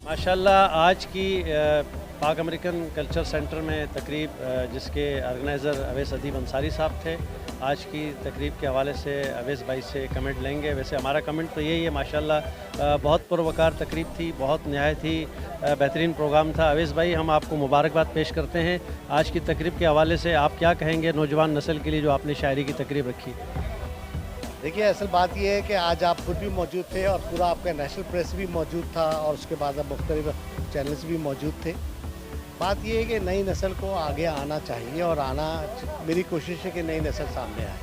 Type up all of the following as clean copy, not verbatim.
माशाल्लाह आज की पाक अमेरिकन कल्चर सेंटर में तकरीब जिसके ऑर्गेनाइज़र अवैस अदीब अंसारी साहब थे। आज की तकरीब के हवाले से अवैस भाई से कमेंट लेंगे। वैसे हमारा कमेंट तो यही है, माशाल्लाह बहुत पुरवकार तकरीब थी, बहुत नहायत ही बेहतरीन प्रोग्राम था। अवैस भाई, हम आपको मुबारकबाद पेश करते हैं। आज की तकरीब के हवाले से आप क्या कहेंगे नौजवान नस्ल के लिए जो आपने शायरी की तकरीब रखी? देखिए, असल बात यह है कि आज आप खुद भी मौजूद थे और पूरा आपका नेशनल प्रेस भी मौजूद था और उसके बाद अब मुख्तलिफ चैनल्स भी मौजूद थे। बात यह है कि नई नस्ल को आगे आना चाहिए और मेरी कोशिश है कि नई नस्ल सामने आए।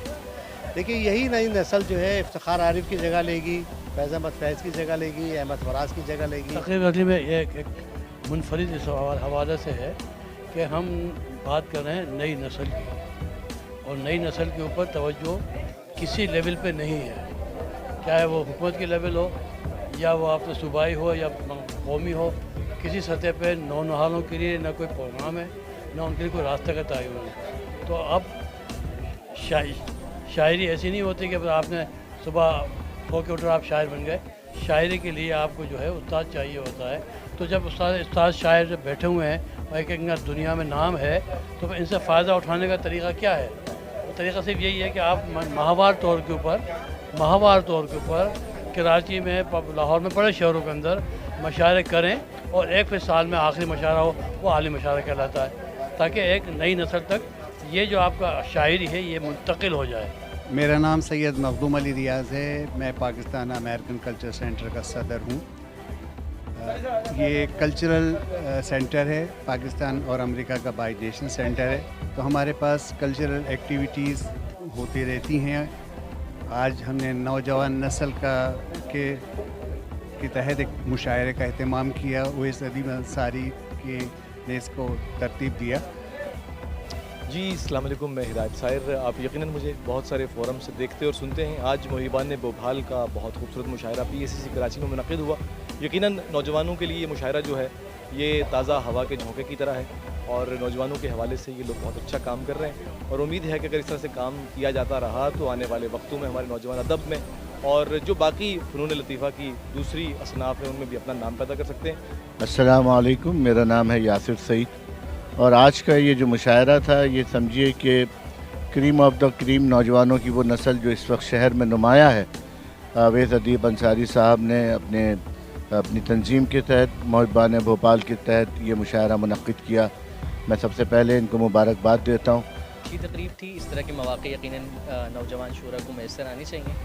देखिए, यही नई नस्ल जो है इफ्तिखार आरिफ की जगह लेगी, फैज़ अहमद फैज़ की जगह लेगी, अहमद फराज की जगह लेगी। तकरीबन में एक मुनफरिद इस हवाले से है कि हम बात कर रहे हैं नई नस्ल की, और नई नस्ल के ऊपर तवज्जो किसी लेवल पे नहीं है, चाहे वो हुकूमत की लेवल हो या वो आपका सूबाई हो या कौमी हो। किसी सतह पे नौनहालों के लिए ना कोई प्रोग्राम है, ना उनके लिए कोई रास्ते का तयन है। तो अब शायरी ऐसी नहीं होती कि आपने सुबह सो के उठकर आप शायर बन गए। शायरी के लिए आपको जो है उस्ताद चाहिए होता है। तो जब उस्ताद शायर जब बैठे हुए हैं और एक दुनिया में नाम है, तो इनसे फ़ायदा उठाने का तरीका क्या है? तरीका सिर्फ यही है कि आप माहवार तौर के ऊपर कराची में, लाहौर में, बड़े शहरों के अंदर मशायरे करें और एक फिर साल में आखिरी मशायरा हो वो आली मशायरा कहलाता है, ताकि एक नई नस्ल तक ये जो आपका शायरी है ये मुंतकिल हो जाए। मेरा नाम सैयद मखदूम अली रियाज़ है। मैं पाकिस्तान अमेरिकन कल्चर सेंटर का सदर हूँ। ये कल्चरल सेंटर है, पाकिस्तान और अमेरिका का बाइजेशन सेंटर है। तो हमारे पास कल्चरल एक्टिविटीज़ होती रहती हैं। आज हमने नौजवान नस्ल के तहत एक मुशायरे का एहतमाम किया। अवैस अदीब अंसारी ने इसको तरतीब दिया। जी, अस्सलाम वालेकुम। मैं हिदायत साहिर। आप यकीनन मुझे बहुत सारे फोरम से देखते और सुनते हैं। आज मुहिबान भोपाल का बहुत खूबसूरत मुशायरा PACC कराची में मुनक़िद हुआ। यकीनन नौजवानों के लिए ये मुशायरा जो है ये ताज़ा हवा के झोंके की तरह है और नौजवानों के हवाले से ये लोग बहुत अच्छा काम कर रहे हैं और उम्मीद है कि अगर इस तरह से काम किया जाता रहा तो आने वाले वक्तों में हमारे नौजवान अदब में और जो बाकी फ़नून लतीफ़ा की दूसरी असनाफ़ है उनमें भी अपना नाम पैदा कर सकते हैं। अस्सलाम वालेकुम, मेरा नाम है यासिर सईद और आज का ये जो मुशायरा था ये समझिए कि क्रीम ऑफ द क्रीम नौजवानों की वो नस्ल जो इस वक्त शहर में नुमाया है। अवैस अदीब अंसारी साहब ने अपनी तंजीम के तहत, मुहिबान भोपाल के तहत ये मुशायरा मुनक़्क़िद किया। मैं सबसे पहले इनको मुबारकबाद देता हूँ। अच्छी तकरीब थी। इस तरह के मौक़े यकीनन नौजवान शूरा को मैसर आने चाहिए।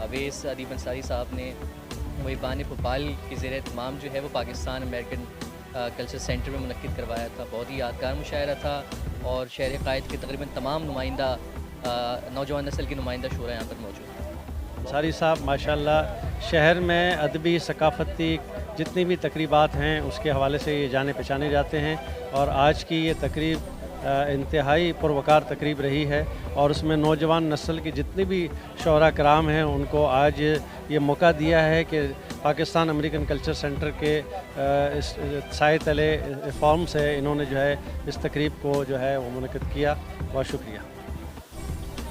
अवैस अदीब अंसारी साहब ने मुहिबान भोपाल के ज़ेर एहतमाम जो है वो पाकिस्तान अमेरिकन कल्चर सेंटर में मुनक़्क़िद करवाया था। बहुत ही यादगार मुशायरा था और शहर क़ायद के तकरीबन तमाम नुमाइंदा नौजवान नस्ल के नुमाइंदा शूरा यहाँ पर मौजूद हैं। अंसारी साहब माशाल्लाह शहर में अदबी सकाफ़ती जितनी भी तकरीबात हैं उसके हवाले से ये जाने पहचाने जाते हैं और आज की ये तकरीब इंतहाई पुरवकार तकरीब रही है और उसमें नौजवान नस्ल की जितनी भी शोहरा कराम हैं उनको आज ये मौका दिया है कि पाकिस्तान अमेरिकन कल्चर सेंटर के इस साए तले फॉर्म से इन्होंने जो है इस तकरीब को जो है वो मुनक़्क़िद किया। बहुत शुक्रिया।